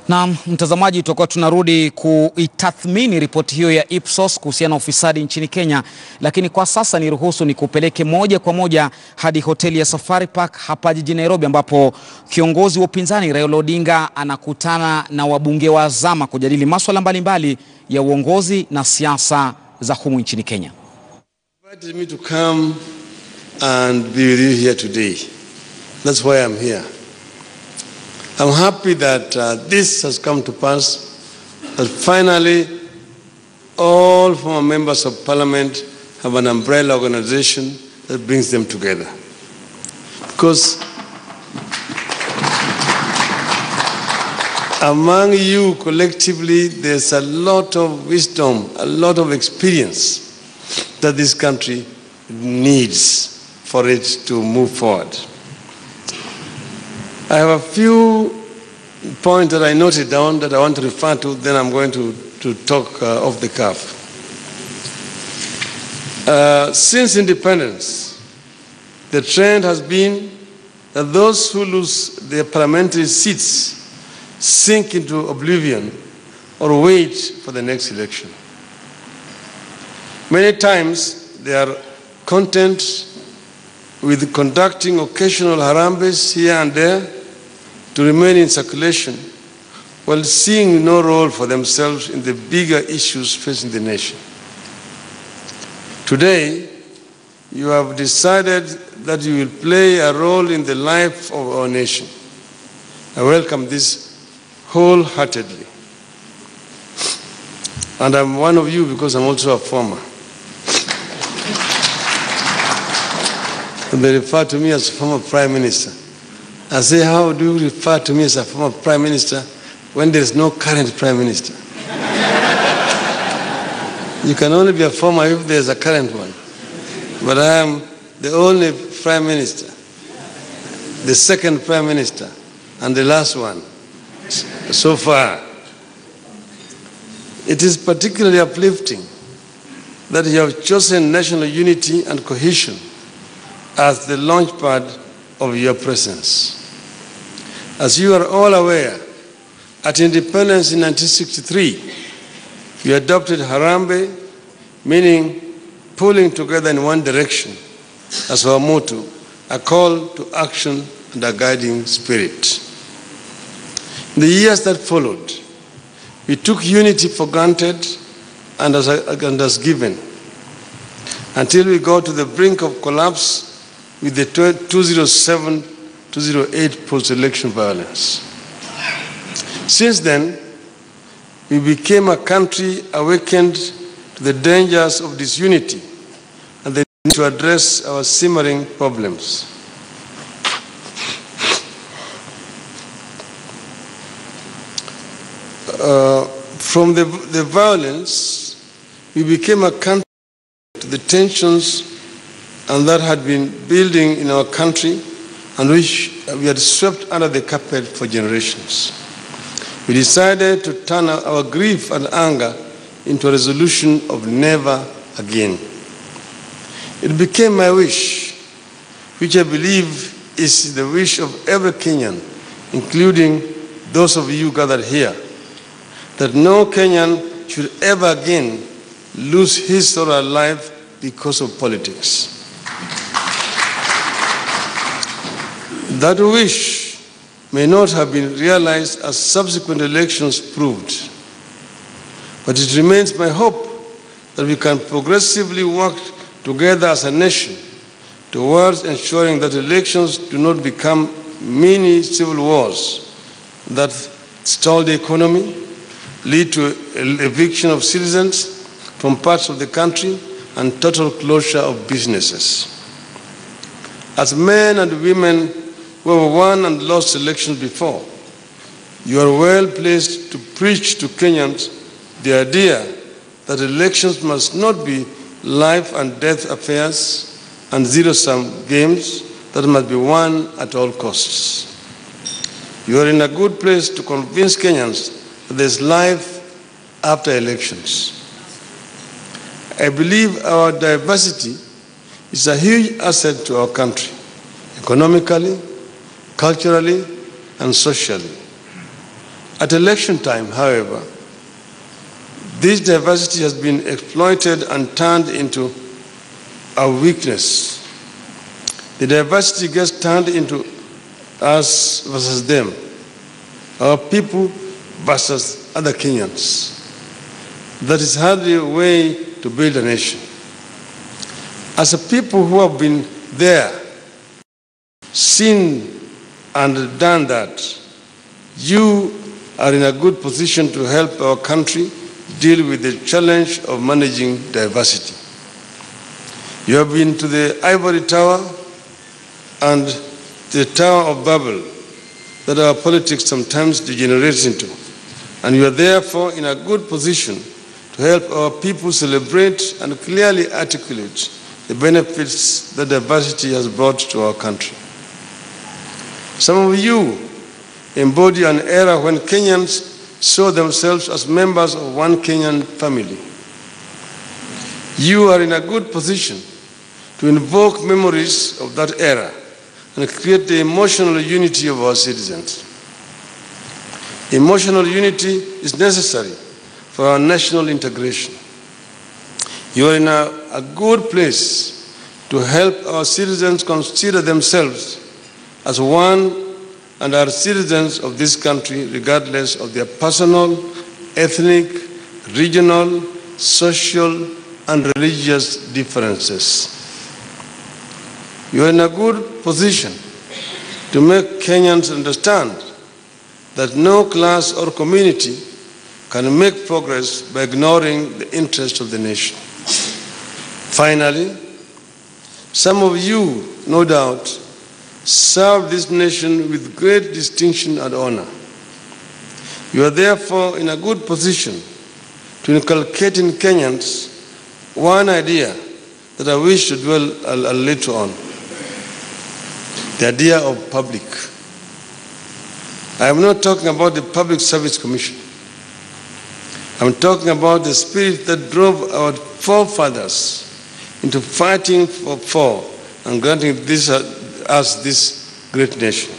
Na mtazamaji, tutakuwa tunarudi kuitathmini ripoti hiyo ya Ipsos kuhusiana na ufisadi nchini Kenya, lakini kwa sasa niruhusu nikupeleke moja kwa moja hadi hoteli ya Safari Park hapa jijini Nairobi, ambapo kiongozi wa upinzani Raila Odinga anakutana na wabunge wa zama kujadili masuala mbalimbali ya uongozi na siasa za humu nchini Kenya. Invited me to come and be with you here today. That's why I'm here. I'm happy that this has come to pass, that finally all former members of parliament have an umbrella organization that brings them together. Because among you collectively, there's a lot of wisdom, a lot of experience that this country needs for it to move forward. I have a few points that I noted down that I want to refer to, then I'm going to talk off the cuff. Since independence, the trend has been that those who lose their parliamentary seats sink into oblivion or wait for the next election. Many times they are content with conducting occasional harambes here and there to remain in circulation, while seeing no role for themselves in the bigger issues facing the nation. Today, you have decided that you will play a role in the life of our nation. I welcome this wholeheartedly. And I'm one of you because I'm also a former. They refer to me as a former prime minister. I say, how do you refer to me as a former prime minister when there is no current prime minister? You can only be a former if there is a current one. But I am the only prime minister, the second prime minister, and the last one so far. It is particularly uplifting that you have chosen national unity and cohesion as the launchpad of your presence. As you are all aware, at independence in 1963, we adopted Harambee, meaning pulling together in one direction, as our motto, a call to action and a guiding spirit. In the years that followed, we took unity for granted and as given, until we got to the brink of collapse with the 2007-2008 post-election violence. Since then, we became a country awakened to the dangers of disunity and the need to address our simmering problems. From the violence, we became a country to the tensions and that had been building in our country and which we had swept under the carpet for generations. We decided to turn our grief and anger into a resolution of never again. It became my wish, which I believe is the wish of every Kenyan, including those of you gathered here, that no Kenyan should ever again lose his or her life because of politics. That wish may not have been realized as subsequent elections proved, but it remains my hope that we can progressively work together as a nation towards ensuring that elections do not become mini civil wars that stall the economy, lead to eviction of citizens from parts of the country, and total closure of businesses. As men and women who have won and lost elections before, you are well placed to preach to Kenyans the idea that elections must not be life and death affairs and zero-sum games that must be won at all costs. You are in a good place to convince Kenyans that there is life after elections. I believe our diversity is a huge asset to our country, economically, culturally, and socially. At election time, however, this diversity has been exploited and turned into a weakness. The diversity gets turned into us versus them, our people versus other Kenyans. That is hardly a way to build a nation. As a people who have been there, seen and done that, you are in a good position to help our country deal with the challenge of managing diversity. You have been to the ivory tower and the Tower of Babel that our politics sometimes degenerates into, and you are therefore in a good position to help our people celebrate and clearly articulate the benefits that diversity has brought to our country. Some of you embody an era when Kenyans saw themselves as members of one Kenyan family. You are in a good position to invoke memories of that era and create the emotional unity of our citizens. Emotional unity is necessary for our national integration. You are in a good place to help our citizens consider themselves as one and are citizens of this country regardless of their personal, ethnic, regional, social, and religious differences. You are in a good position to make Kenyans understand that no class or community can make progress by ignoring the interests of the nation. Finally, some of you, no doubt, serve this nation with great distinction and honor. You are therefore in a good position to inculcate in Kenyans one idea that I wish to dwell a little on: the idea of public. I am not talking about the Public Service Commission. I'm talking about the spirit that drove our forefathers into fighting for and granting us this great nation.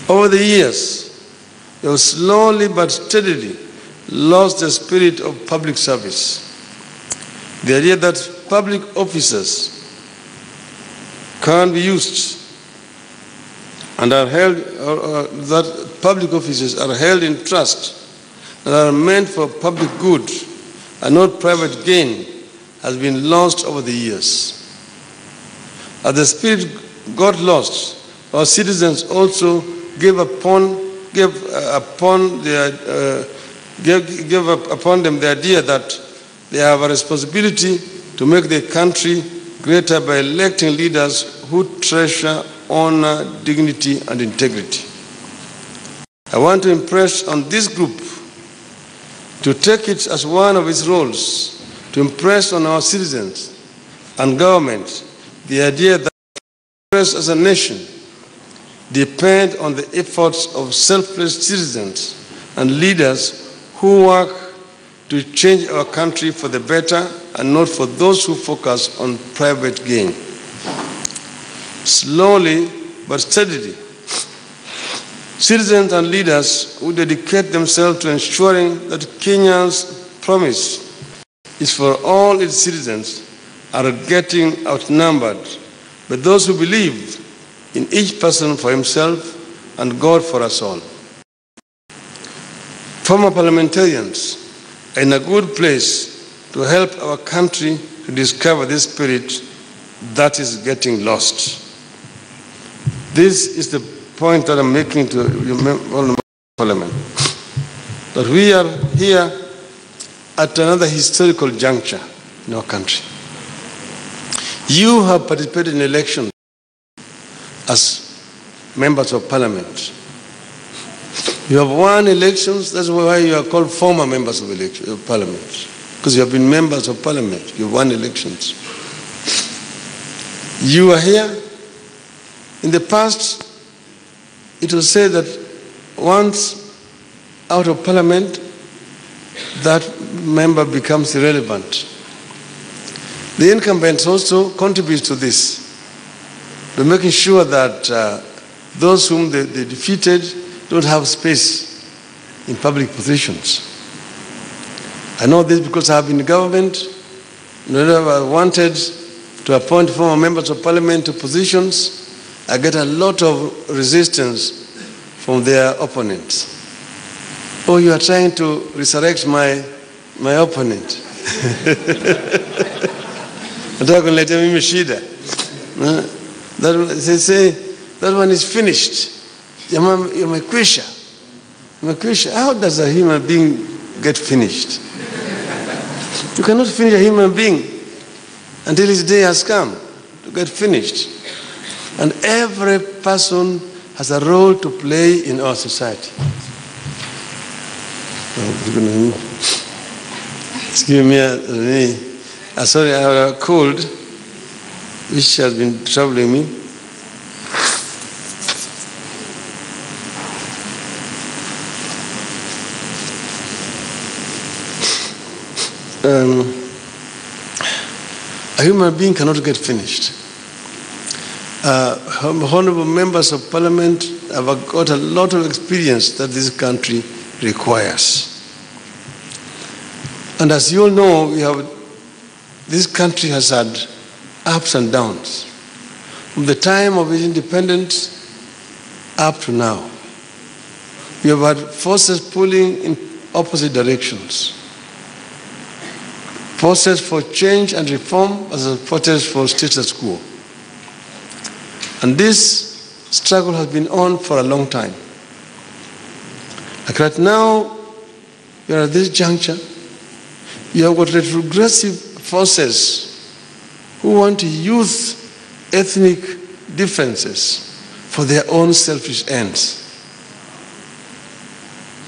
Over the years, we have slowly but steadily lost the spirit of public service. The idea that public officers can be used and are held, that public offices are held in trust and are meant for public good and not private gain, has been lost over the years. As the spirit got lost, our citizens also gave upon them the idea that they have a responsibility to make the country greater by electing leaders who treasure honor, dignity, and integrity. I want to impress on this group to take it as one of its roles to impress on our citizens and government the idea that progress as a nation depend on the efforts of selfless citizens and leaders who work to change our country for the better and not for those who focus on private gain. Slowly but steadily, citizens and leaders who dedicate themselves to ensuring that Kenya's promise is for all its citizens are getting outnumbered by those who believe in each person for himself and God for us all. Former parliamentarians are in a good place to help our country to discover this spirit that is getting lost. This is the point that I'm making to the Parliament, that we are here at another historical juncture in our country. You have participated in elections as members of Parliament. You have won elections, that's why you are called former members of Parliament, because you have been members of Parliament, you won elections. You are here. In the past, it was said that once out of Parliament, that member becomes irrelevant. The incumbents also contribute to this by making sure that those whom they defeated don't have space in public positions. I know this because I have been in government. Whenever I wanted to appoint former members of parliament to positions, I get a lot of resistance from their opponents. Oh, you are trying to resurrect my opponent. They say, that one is finished. Umekwisha. How does a human being get finished? You cannot finish a human being until his day has come to get finished. And every person has a role to play in our society. Excuse me, sorry, I have a cold which has been troubling me. A human being cannot get finished. Honorable members of parliament have got a lot of experience that this country requires. And as you all know, this country has had ups and downs. From the time of its independence up to now, we have had forces pulling in opposite directions. Forces for change and reform as forces for status quo. And this struggle has been on for a long time. Like right now, we are at this juncture. You have got retrogressive forces who want to use ethnic differences for their own selfish ends.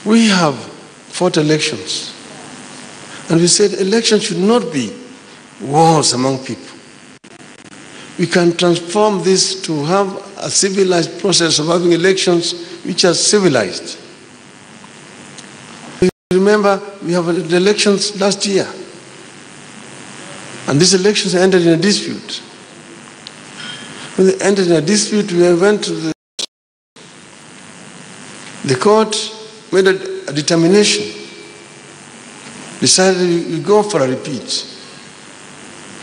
We have fought elections. And we said elections should not be wars among people. We can transform this to have a civilized process of having elections which are civilized. Remember, we have the elections last year. And these elections ended in a dispute. When they ended in a dispute, we went to the court, made a determination, decided we go for a repeat.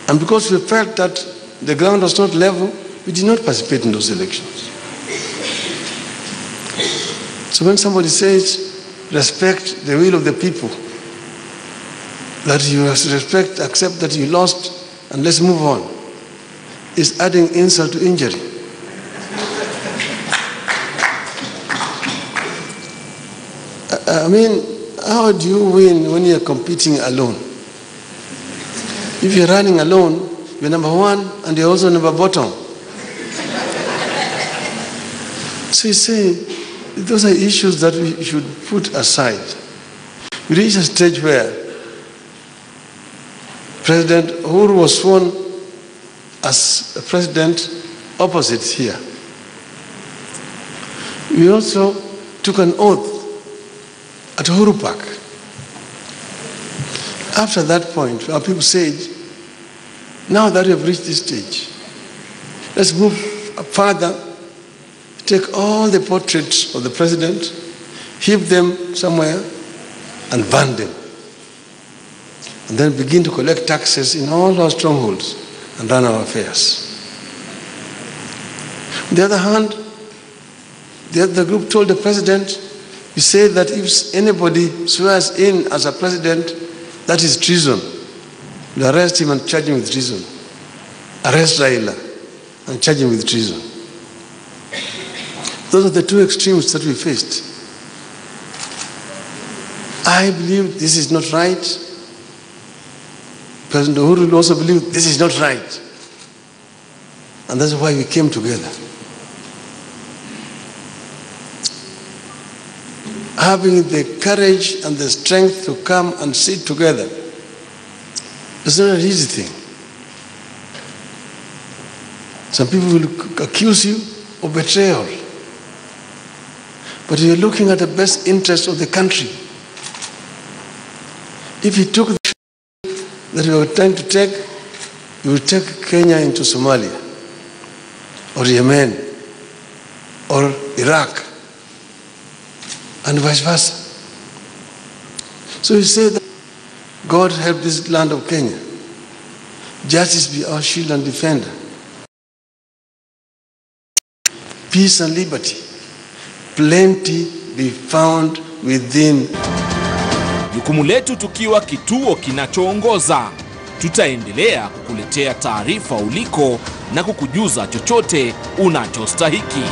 And because we felt that the ground was not level, we did not participate in those elections. So when somebody says, respect the will of the people, that you respect, accept that you lost, and let's move on, is adding insult to injury. I mean, how do you win when you're competing alone? If you're running alone, you're number one and you're also number bottom. So you say, those are issues that we should put aside. We reached a stage where President Uhuru was sworn as a president opposite here. We also took an oath at Uhuru Park. After that point, our people said, now that we have reached this stage, let's move further, take all the portraits of the president, heap them somewhere, and burn them. And then begin to collect taxes in all our strongholds and run our affairs. On the other hand, the other group told the president, you say that if anybody swears in as a president, that is treason. You arrest him and charge him with treason. Arrest Raila and charge him with treason. Those are the two extremes that we faced. I believe this is not right. President Uhuru also believed this is not right. And that's why we came together. Having the courage and the strength to come and sit together is not an easy thing. Some people will accuse you of betrayal. But you're looking at the best interest of the country. If you took the that you were trying to take, you will take Kenya into Somalia, or Yemen, or Iraq, and vice versa. So he said that God help this land of Kenya. Justice be our shield and defender. Peace and liberty, plenty be found within. Jukumu letu tukiwa kituo kinachoongoza, tutaendelea kukuletea taarifa uliko na kukujuza chochote unachostahiki.